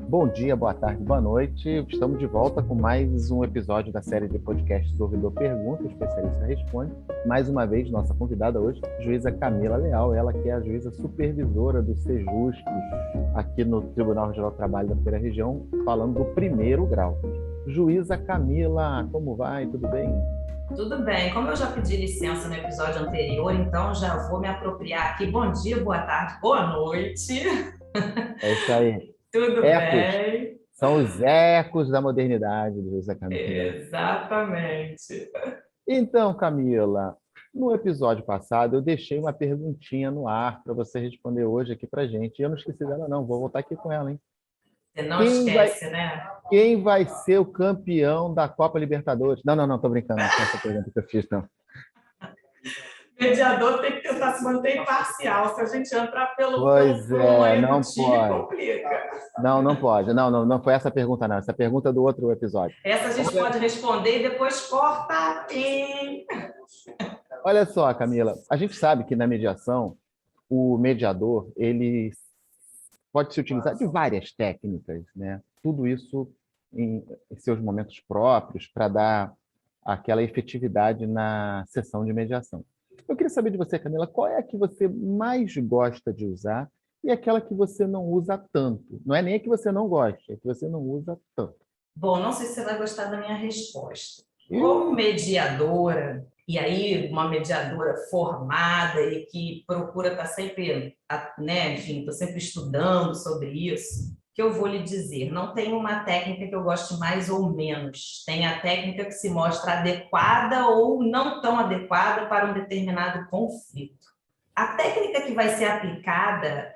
Bom dia, boa tarde, boa noite. Estamos de volta com mais um episódio da série de podcasts Ouvidor Pergunta, o Especialista Responde. Mais uma vez, nossa convidada hoje, juíza Camila Leal, ela que é a juíza supervisora do Sejusc, aqui no Tribunal Regional do Trabalho da Primeira Região, falando do primeiro grau. Juíza Camila, como vai? Tudo bem? Tudo bem. Como eu já pedi licença no episódio anterior, então já vou me apropriar aqui. Bom dia, boa tarde, boa noite. É isso aí. Tudo bem? São os ecos da modernidade do juíza Camila. Exatamente. Então, Camila, no episódio passado eu deixei uma perguntinha no ar para você responder hoje aqui para a gente. E eu não esqueci dela, não. Vou voltar aqui com ela, hein? Você não esquece, né? Quem vai ser o campeão da Copa Libertadores? Não, tô brincando com essa pergunta que eu fiz, não. Mediador tem que tentar se manter imparcial. Se a gente entrar pelo não time, pode. complica. Não pode. Não foi essa a pergunta, não. Essa pergunta é do outro episódio. Essa a gente pode responder e depois corta. Olha só, Camila, a gente sabe que na mediação, o mediador, ele pode se utilizar de várias técnicas, né? Tudo isso em seus momentos próprios para dar aquela efetividade na sessão de mediação. Eu queria saber de você, Camila, qual é a que você mais gosta de usar e aquela que você não usa tanto? Não é nem a que você não gosta, é que você não usa tanto. Bom, não sei se você vai gostar da minha resposta. Como mediadora, e aí uma mediadora formada e que procura estar sempre, né, enfim, estou sempre estudando sobre isso, que eu vou lhe dizer, não tem uma técnica que eu goste mais ou menos, tem a técnica que se mostra adequada ou não tão adequada para um determinado conflito. A técnica que vai ser aplicada,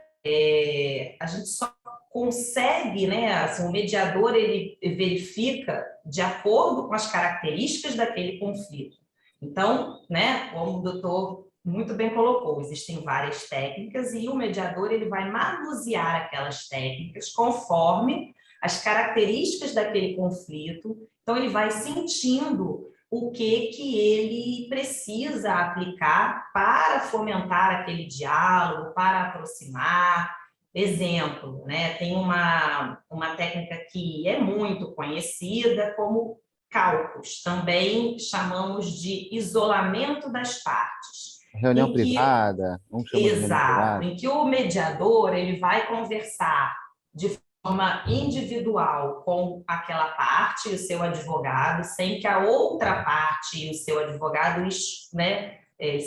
a gente só consegue, né, assim, o mediador ele verifica de acordo com as características daquele conflito. Então, né, como o doutor muito bem colocou, existem várias técnicas e o mediador ele vai manusear aquelas técnicas conforme as características daquele conflito. Então, ele vai sentindo o que ele precisa aplicar para fomentar aquele diálogo, para aproximar. Exemplo, né, tem uma técnica que é muito conhecida como cálculos, também chamamos de isolamento das partes. Reunião privada, vamos chamar de reunião privada. Em que o mediador ele vai conversar de forma individual com aquela parte e o seu advogado, sem que a outra parte e o seu advogado, né,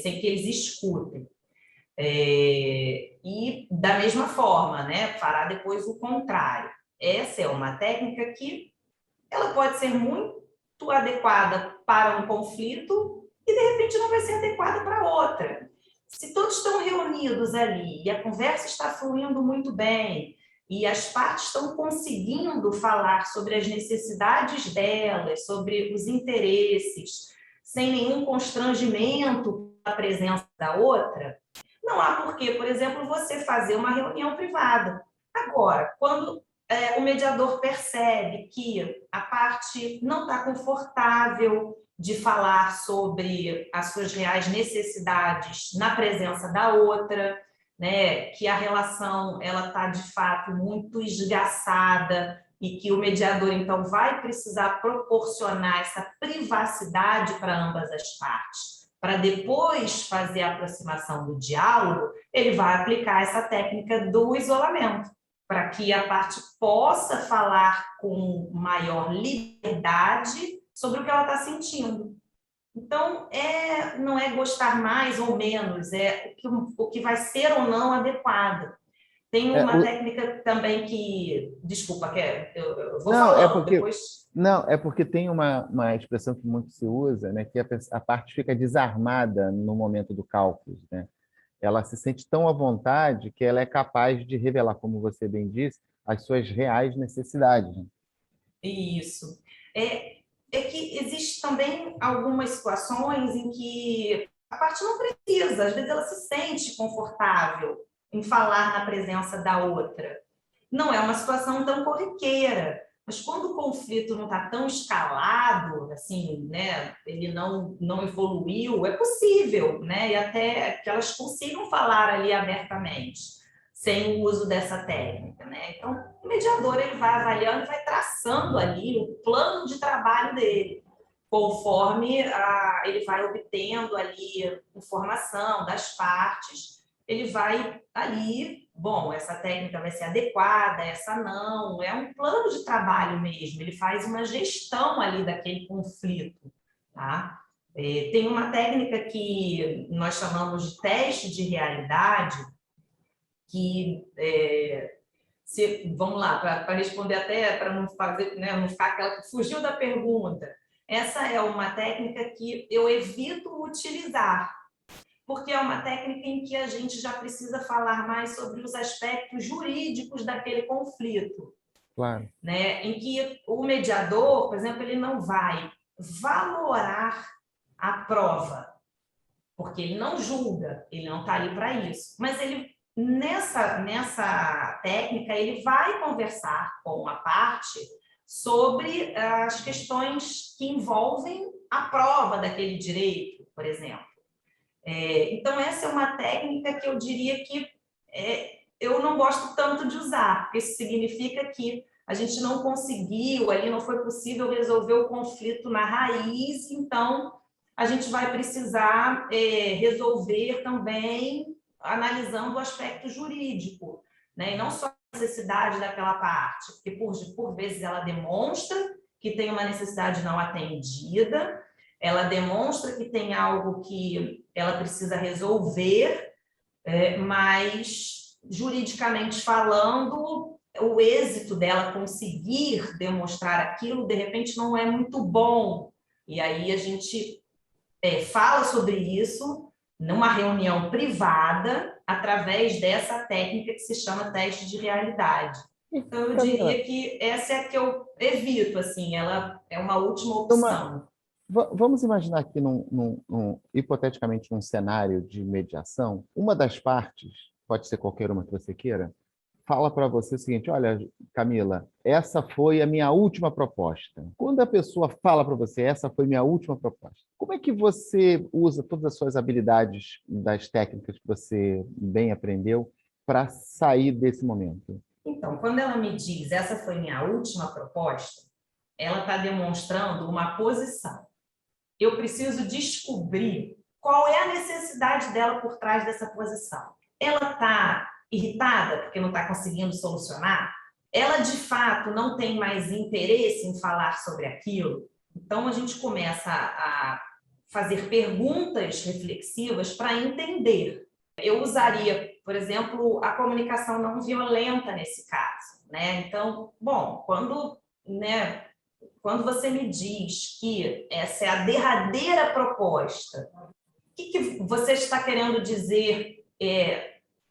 sem que eles escutem. E da mesma forma, né, fará depois o contrário. Essa é uma técnica que ela pode ser muito adequada para um conflito e de repente não vai ser adequada para outra. Se todos estão reunidos ali e a conversa está fluindo muito bem e as partes estão conseguindo falar sobre as necessidades delas, sobre os interesses, sem nenhum constrangimento da presença da outra, não há porquê, por exemplo, você fazer uma reunião privada. Agora, quando o mediador percebe que a parte não está confortável de falar sobre as suas reais necessidades na presença da outra, né, que a relação ela está de fato muito esgaçada e que o mediador então vai precisar proporcionar essa privacidade para ambas as partes, para depois fazer a aproximação do diálogo, ele vai aplicar essa técnica do isolamento, para que a parte possa falar com maior liberdade sobre o que ela está sentindo. Então, não é gostar mais ou menos, é o que vai ser ou não adequado. Tem uma técnica também que... Desculpa, eu vou falando depois... Não, é porque tem uma expressão que muito se usa, né, que a parte fica desarmada no momento do cálculo, né? Ela se sente tão à vontade que ela é capaz de revelar, como você bem disse, as suas reais necessidades. Isso. É que existe também algumas situações em que a parte não precisa, às vezes ela se sente confortável em falar na presença da outra. Não é uma situação tão corriqueira, mas quando o conflito não está tão escalado, assim, né, ele não evoluiu, é possível, né, e até que elas consigam falar ali abertamente. sem o uso dessa técnica, né? Então, o mediador ele vai avaliando e vai traçando ali o plano de trabalho dele, conforme ele vai obtendo ali informação das partes, ele vai ali, bom, essa técnica vai ser adequada, essa não, é um plano de trabalho mesmo, ele faz uma gestão ali daquele conflito, tá? Tem uma técnica que nós chamamos de teste de realidade, que vamos lá, para responder até, para não fazer, né, não ficar aquela que fugiu da pergunta. Essa é uma técnica que eu evito utilizar, porque é uma técnica em que a gente já precisa falar mais sobre os aspectos jurídicos daquele conflito. Claro. Né? Em que o mediador, por exemplo, ele não vai valorar a prova, porque ele não julga, ele não está ali para isso, mas ele nessa técnica ele vai conversar com a parte sobre as questões que envolvem a prova daquele direito, por exemplo. Então, essa é uma técnica que eu diria que eu não gosto tanto de usar, porque isso significa que a gente não conseguiu, ali não foi possível resolver o conflito na raiz, então a gente vai precisar resolver também analisando o aspecto jurídico, né? E não só a necessidade daquela parte, porque por vezes ela demonstra que tem uma necessidade não atendida, ela demonstra que tem algo que ela precisa resolver, mas juridicamente falando, o êxito dela conseguir demonstrar aquilo, de repente, não é muito bom. E aí a gente fala sobre isso numa reunião privada, através dessa técnica que se chama teste de realidade. Então, eu diria que essa é a que eu evito, assim, ela é uma última opção. Vamos imaginar aqui, hipoteticamente, num cenário de mediação, uma das partes, pode ser qualquer uma que você queira, fala para você o seguinte: olha, Camila, essa foi a minha última proposta. Quando a pessoa fala para você, essa foi minha última proposta, como é que você usa todas as suas habilidades das técnicas que você bem aprendeu para sair desse momento? Então, quando ela me diz, essa foi minha última proposta, ela está demonstrando uma posição. Eu preciso descobrir qual é a necessidade dela por trás dessa posição. Ela está irritada porque não está conseguindo solucionar? Ela, de fato, não tem mais interesse em falar sobre aquilo? Então, a gente começa a fazer perguntas reflexivas para entender. Eu usaria, por exemplo, a comunicação não violenta nesse caso, né? Então, bom, quando você me diz que essa é a derradeira proposta, o que você está querendo dizer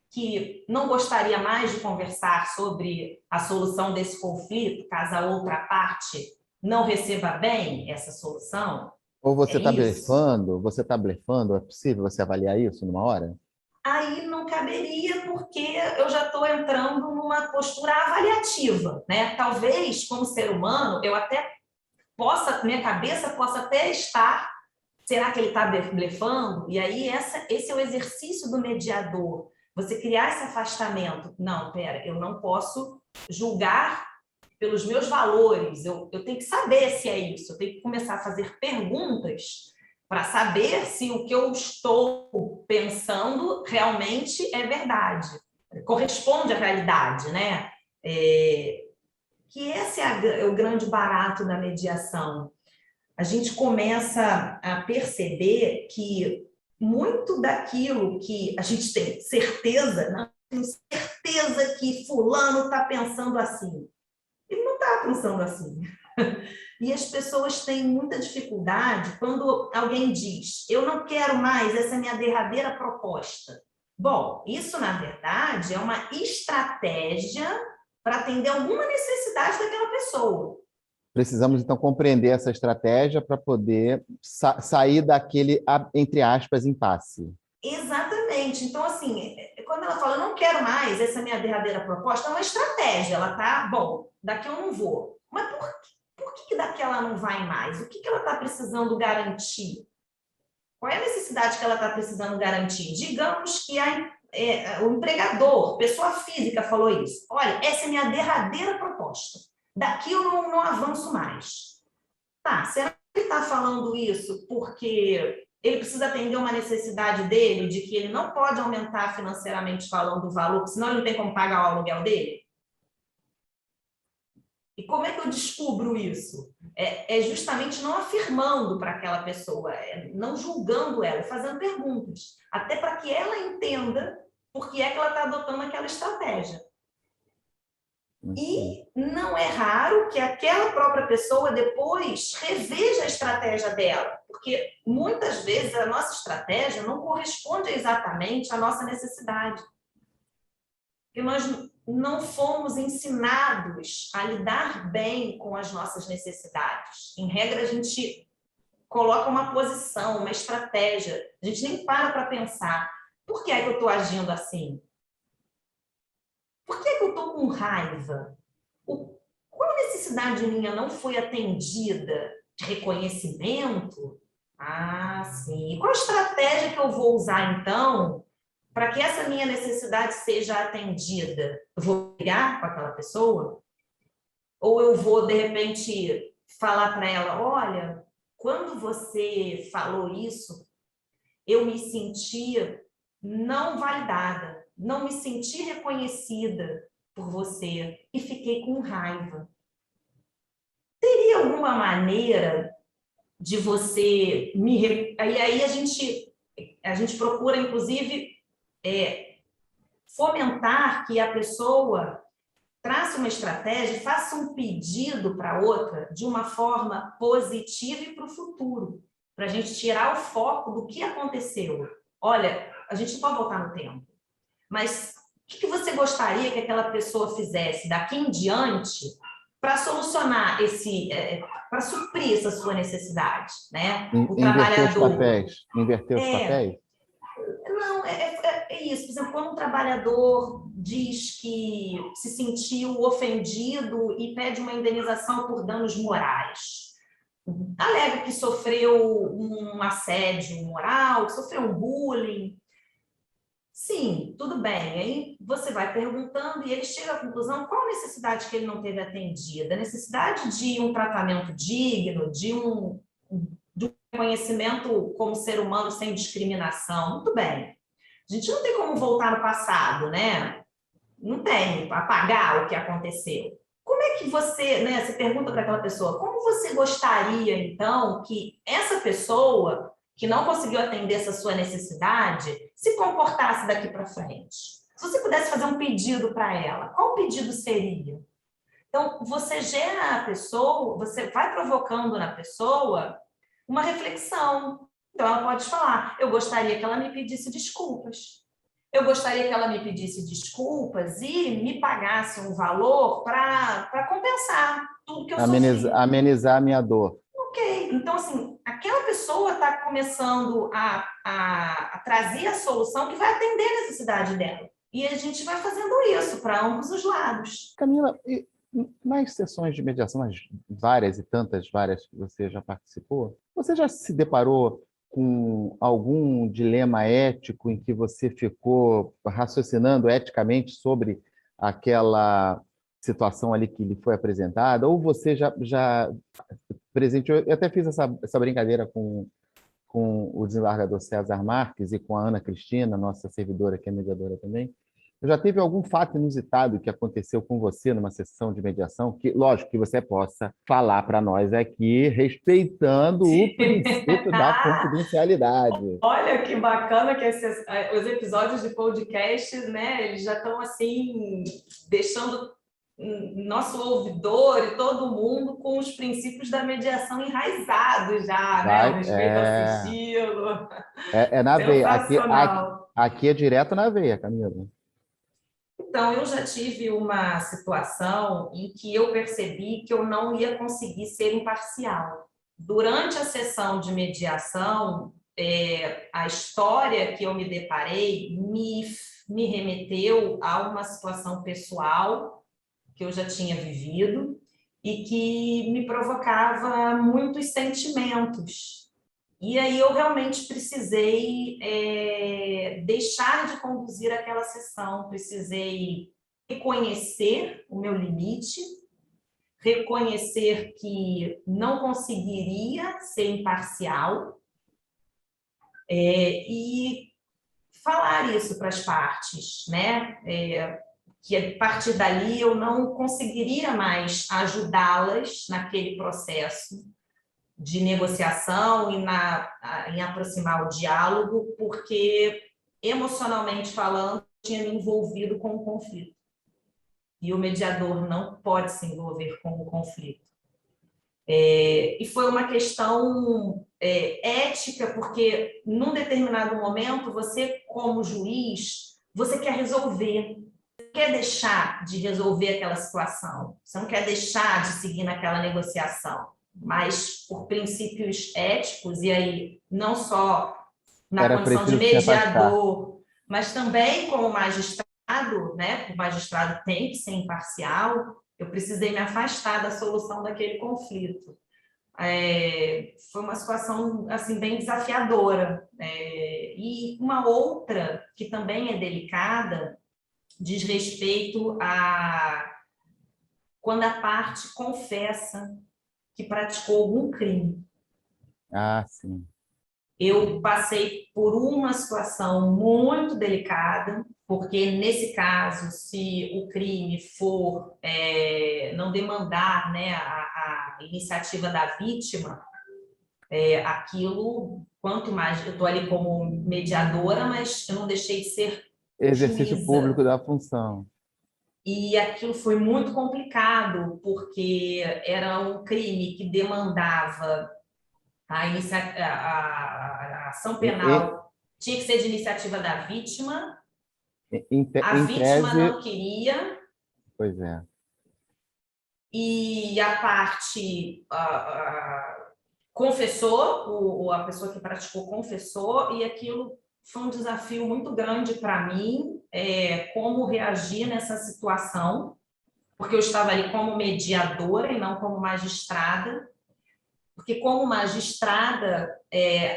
que não gostaria mais de conversar sobre a solução desse conflito, caso a outra parte não receba bem essa solução? Ou você está blefando, é possível você avaliar isso numa hora? Aí não caberia, porque eu já estou entrando numa postura avaliativa, né? Talvez, como ser humano, eu até minha cabeça possa até estar, será que ele está blefando? E aí esse é o exercício do mediador, você criar esse afastamento. Não, pera, eu não posso julgar pelos meus valores, eu tenho que saber se é isso, eu tenho que começar a fazer perguntas para saber se o que eu estou pensando realmente é verdade, corresponde à realidade, né? Que esse é o grande barato da mediação. A gente começa a perceber que muito daquilo que a gente tem certeza, não tenho certeza que fulano está pensando assim. Ele não está pensando assim. E as pessoas têm muita dificuldade quando alguém diz: eu não quero mais, essa é a minha derradeira proposta. Bom, isso, na verdade, é uma estratégia para atender alguma necessidade daquela pessoa. Precisamos, então, compreender essa estratégia para poder sair daquele, entre aspas, impasse. Exatamente. Então, assim, quando ela fala, eu não quero mais, essa é a minha derradeira proposta, é uma estratégia. Ela tá, bom, daqui eu não vou. Mas por que daqui ela não vai mais? O que ela está precisando garantir? Qual é a necessidade que ela está precisando garantir? Digamos que o empregador, pessoa física, falou isso. Olha, essa é minha derradeira proposta. Daqui eu não avanço mais. Tá, será que ele está falando isso porque ele precisa atender uma necessidade dele, de que ele não pode aumentar financeiramente falando o valor, senão ele não tem como pagar o aluguel dele? E como é que eu descubro isso? É justamente não afirmando para aquela pessoa, não julgando ela, fazendo perguntas, até para que ela entenda por que é que ela está adotando aquela estratégia. E não é raro que aquela própria pessoa depois reveja a estratégia dela, porque muitas vezes a nossa estratégia não corresponde exatamente à nossa necessidade. Porque nós não fomos ensinados a lidar bem com as nossas necessidades. Em regra, a gente coloca uma posição, uma estratégia, a gente nem para pensar, por que é que eu estou agindo assim? Por que é que eu estou com raiva? Qual necessidade minha não foi atendida? De reconhecimento? Ah, sim. E qual estratégia que eu vou usar, então, para que essa minha necessidade seja atendida? Eu vou brigar com aquela pessoa? Ou eu vou, de repente, falar para ela, olha, quando você falou isso, eu me senti não validada, não me senti reconhecida por você e fiquei com raiva. Teria alguma maneira de você me... Aí a gente procura, inclusive, fomentar que a pessoa trace uma estratégia, faça um pedido para outra de uma forma positiva e para o futuro, para a gente tirar o foco do que aconteceu. Olha, a gente não pode voltar no tempo, mas o que você gostaria que aquela pessoa fizesse daqui em diante para solucionar para suprir essa sua necessidade, né? O trabalhador... Inverter os papéis? Não, é isso. Por exemplo, quando um trabalhador diz que se sentiu ofendido e pede uma indenização por danos morais, alega que sofreu um assédio moral, que sofreu um bullying. Sim, tudo bem. Aí você vai perguntando e ele chega à conclusão qual a necessidade que ele não teve atendida. A necessidade de um tratamento digno, de um reconhecimento como ser humano sem discriminação. Muito bem. A gente não tem como voltar no passado, né? Não tem, apagar o que aconteceu. Como é que você, né? Você pergunta para aquela pessoa, como você gostaria, então, que essa pessoa que não conseguiu atender essa sua necessidade se comportasse daqui para frente? Se você pudesse fazer um pedido para ela, qual pedido seria? Então, você gera a pessoa, você vai provocando na pessoa uma reflexão. Então, ela pode falar, eu gostaria que ela me pedisse desculpas. Eu gostaria que ela me pedisse desculpas e me pagasse um valor para compensar tudo que eu sofri. Amenizar a minha dor. Ok. Então, assim, aquela pessoa está começando a trazer a solução que vai atender a necessidade dela. E a gente vai fazendo isso para ambos os lados. Camila, nas sessões de mediação, as várias e tantas várias que você já participou, você já se deparou com algum dilema ético em que você ficou raciocinando eticamente sobre aquela situação ali que lhe foi apresentada? Ou você já presenteou... Eu até fiz essa brincadeira com o desembargador César Marques e com a Ana Cristina, nossa servidora, que é mediadora também. Já teve algum fato inusitado que aconteceu com você numa sessão de mediação? Que, lógico, que você possa falar para nós aqui, respeitando o princípio da confidencialidade. Olha que bacana que os episódios de podcast, né, eles já estão assim, deixando nosso ouvidor e todo mundo com os princípios da mediação enraizados já, né? O respeito ao sigilo. É na veia. Aqui é direto na veia, Camila. Então, eu já tive uma situação em que eu percebi que eu não ia conseguir ser imparcial. Durante a sessão de mediação, a história que eu me deparei me remeteu a uma situação pessoal que eu já tinha vivido e que me provocava muitos sentimentos. E aí eu realmente precisei deixar de conduzir aquela sessão, precisei reconhecer o meu limite, reconhecer que não conseguiria ser imparcial, e falar isso para as partes, né? Que a partir dali eu não conseguiria mais ajudá-las naquele processo de negociação e em aproximar o diálogo, porque emocionalmente falando, eu tinha me envolvido com o conflito. E o mediador não pode se envolver com o conflito. E foi uma questão ética, porque num determinado momento, você, como juiz, você quer resolver, você quer deixar de resolver aquela situação, você não quer deixar de seguir naquela negociação, mas por princípios éticos, e aí não só na condição de mediador, mas também como magistrado, né? O magistrado tem que ser imparcial. Eu precisei me afastar da solução daquele conflito. Foi uma situação assim bem desafiadora. E uma outra que também é delicada diz respeito a quando a parte confessa que praticou algum crime. Ah, sim. Eu passei por uma situação muito delicada, porque nesse caso, se o crime for não demandar, né, a iniciativa da vítima, aquilo, quanto mais eu estou ali como mediadora, mas eu não deixei de ser Exercício juíza. público da função. E aquilo foi muito complicado, porque era um crime que demandava a ação penal, tinha que ser de iniciativa da vítima, a Em vítima tese, não queria, pois é. e a parte confessou, a pessoa que praticou confessou, e aquilo foi um desafio muito grande para mim, como reagir nessa situação, porque eu estava ali como mediadora e não como magistrada, porque como magistrada,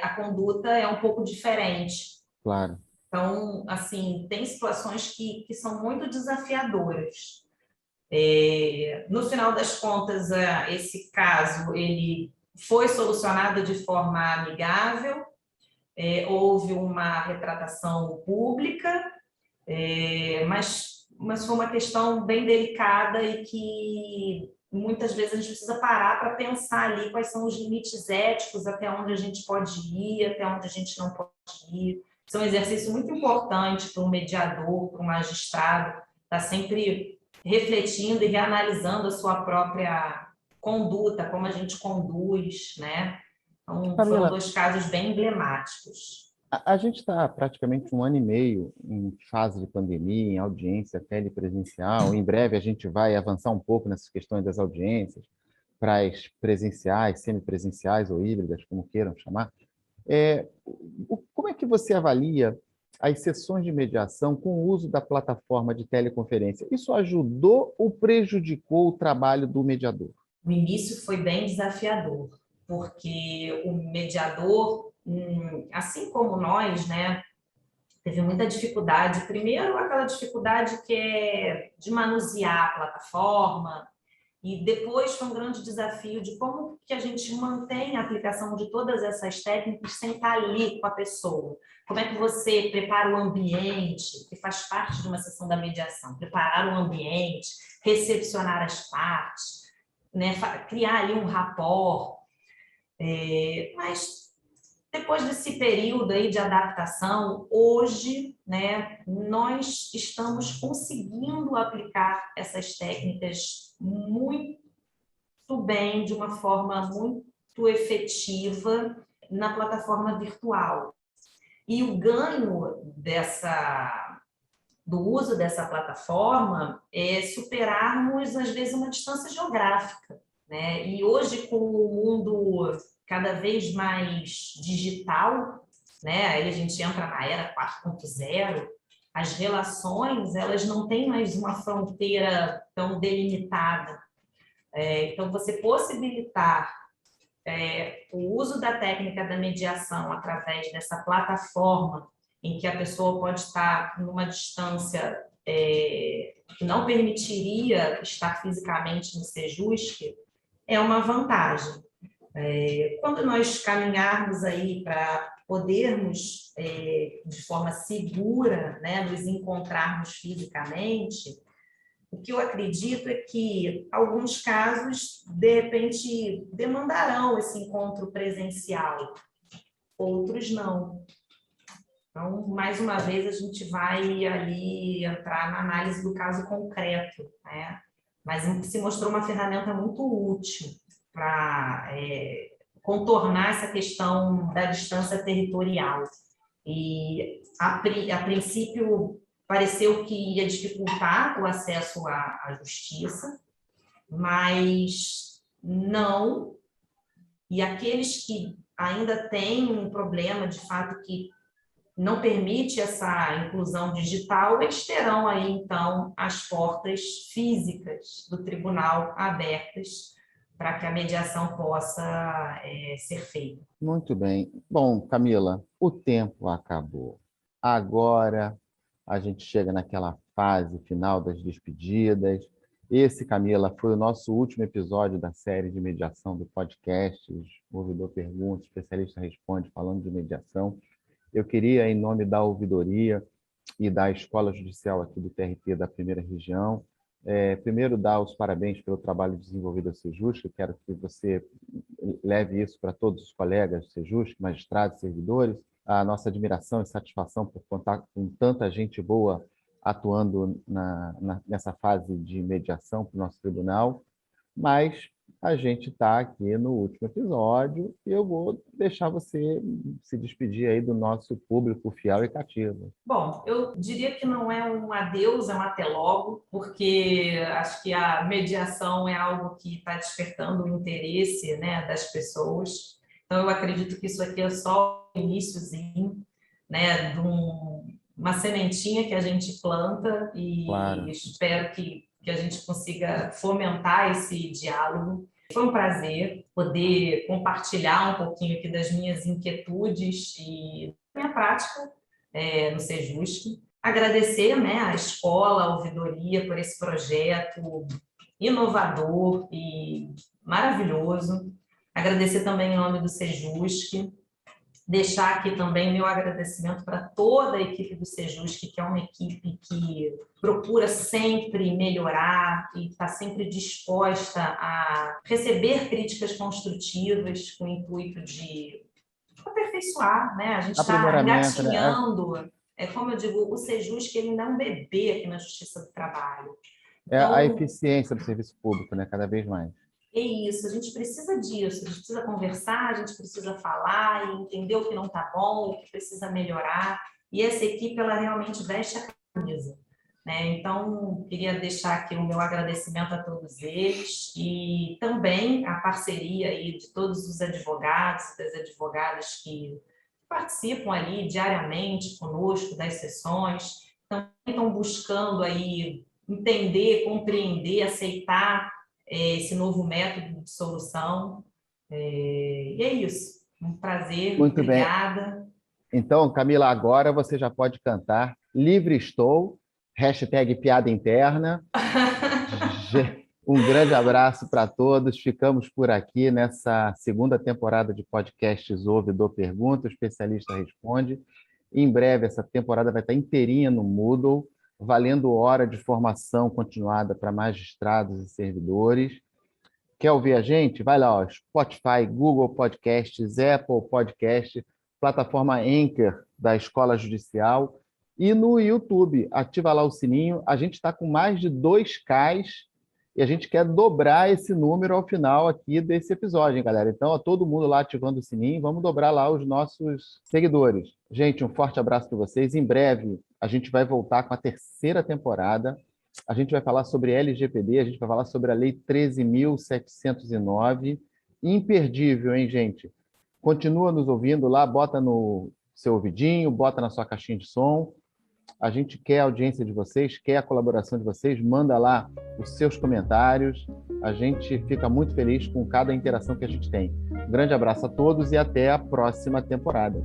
a conduta é um pouco diferente. Claro. Então, assim, tem situações que são muito desafiadoras. No final das contas, esse caso ele foi solucionado de forma amigável, houve uma retratação pública, mas foi uma questão bem delicada e que muitas vezes a gente precisa parar para pensar ali quais são os limites éticos, até onde a gente pode ir, até onde a gente não pode ir. Isso é um exercício muito importante para um mediador, para um magistrado, estar sempre refletindo e reanalisando a sua própria conduta, como a gente conduz, né? Então, foram Camila, 2 casos bem emblemáticos. a gente está praticamente 1 ano e meio em fase de pandemia, em audiência telepresencial. Em breve a gente vai avançar um pouco nessas questões das audiências para as presenciais, semipresenciais ou híbridas, como queiram chamar. Como é que você avalia as sessões de mediação com o uso da plataforma de teleconferência? Isso ajudou ou prejudicou o trabalho do mediador? No início foi bem desafiador, porque o mediador, assim como nós, né, teve muita dificuldade. Primeiro, aquela dificuldade que é de manusear a plataforma, e depois foi um grande desafio de como que a gente mantém a aplicação de todas essas técnicas sem estar ali com a pessoa. Como é que você prepara o ambiente, que faz parte de uma sessão da mediação, preparar o ambiente, recepcionar as partes, né, criar ali um rapport. Mas depois desse período aí de adaptação, hoje, né, nós estamos conseguindo aplicar essas técnicas muito bem, de uma forma muito efetiva na plataforma virtual. E o ganho do uso dessa plataforma é superarmos, às vezes, uma distância geográfica, né? E hoje, com o mundo cada vez mais digital, né? Aí a gente entra na era 4.0, as relações, elas não têm mais uma fronteira tão delimitada. Então, você possibilitar o uso da técnica da mediação através dessa plataforma em que a pessoa pode estar numa distância que não permitiria estar fisicamente no Sejusc, é uma vantagem. Quando nós caminharmos aí para podermos, de forma segura, né, nos encontrarmos fisicamente, o que eu acredito é que alguns casos, de repente, demandarão esse encontro presencial, outros não. Então, mais uma vez, a gente vai ali entrar na análise do caso concreto, né? Mas se mostrou uma ferramenta muito útil para contornar essa questão da distância territorial. E, a princípio, pareceu que ia dificultar o acesso à justiça, mas não. E aqueles que ainda têm um problema, de fato, que não permite essa inclusão digital, eles terão aí, então, as portas físicas do tribunal abertas para que a mediação possa ser feita. Muito bem. Bom, Camila, o tempo acabou. Agora a gente chega naquela fase final das despedidas. Esse, Camila, foi o nosso último episódio da série de mediação do podcast. O ouvidor pergunta, o especialista responde, falando de mediação. Eu queria, em nome da ouvidoria e da Escola Judicial aqui do TRT da Primeira Região, primeiro dar os parabéns pelo trabalho desenvolvido ao Sejusc. Eu quero que você leve isso para todos os colegas do Sejusc, magistrados, servidores, a nossa admiração e satisfação por contar com tanta gente boa atuando nessa fase de mediação para o nosso tribunal, mas a gente está aqui no último episódio e eu vou deixar você se despedir aí do nosso público fiel e cativo. Bom, eu diria que não é um adeus, é um até logo, porque acho que a mediação é algo que está despertando o interesse, né, das pessoas. Então, eu acredito que isso aqui é só o iniciozinho, né, de uma sementinha que a gente planta e claro, espero que a gente consiga fomentar esse diálogo. Foi um prazer poder compartilhar um pouquinho aqui das minhas inquietudes e da minha prática no Sejusc. Agradecer, né, à escola, à ouvidoria por esse projeto inovador e maravilhoso. Agradecer também em nome do Sejusc. Deixar aqui também meu agradecimento para toda a equipe do Sejusc, que é uma equipe que procura sempre melhorar e está sempre disposta a receber críticas construtivas com o intuito de aperfeiçoar, né? A gente está engatinhando, como eu digo, o Sejusc ele ainda é um bebê aqui na Justiça do Trabalho. Então, a eficiência do serviço público, né? Cada vez mais. É isso, a gente precisa disso, a gente precisa conversar, a gente precisa falar e entender o que não está bom, o que precisa melhorar, e essa equipe, ela realmente veste a camisa, né? Então, queria deixar aqui o meu agradecimento a todos eles e também a parceria aí de todos os advogados e das advogadas que participam ali diariamente conosco das sessões, também estão buscando aí entender, compreender, aceitar esse novo método de solução. E é isso. Um prazer. Muito obrigada. Bem. Então, Camila, agora você já pode cantar Livre Estou, #piada interna. Um grande abraço para todos. Ficamos por aqui nessa segunda temporada de podcasts Ouvidor Pergunta, o especialista responde. Em breve, essa temporada vai estar inteirinha no Moodle, valendo hora de formação continuada para magistrados e servidores. Quer ouvir a gente? Vai lá, ó, Spotify, Google Podcasts, Apple Podcast, plataforma Anchor da Escola Judicial e no YouTube. Ativa lá o sininho. A gente está com mais de 2K e a gente quer dobrar esse número ao final aqui desse episódio, hein, galera? Então, ó, todo mundo lá ativando o sininho, vamos dobrar lá os nossos seguidores. Gente, um forte abraço para vocês. Em breve, a gente vai voltar com a terceira temporada. A gente vai falar sobre LGPD, a gente vai falar sobre a Lei 13.709. Imperdível, hein, gente? Continua nos ouvindo lá, bota no seu ouvidinho, bota na sua caixinha de som. A gente quer a audiência de vocês, quer a colaboração de vocês, manda lá os seus comentários. A gente fica muito feliz com cada interação que a gente tem. Um grande abraço a todos e até a próxima temporada.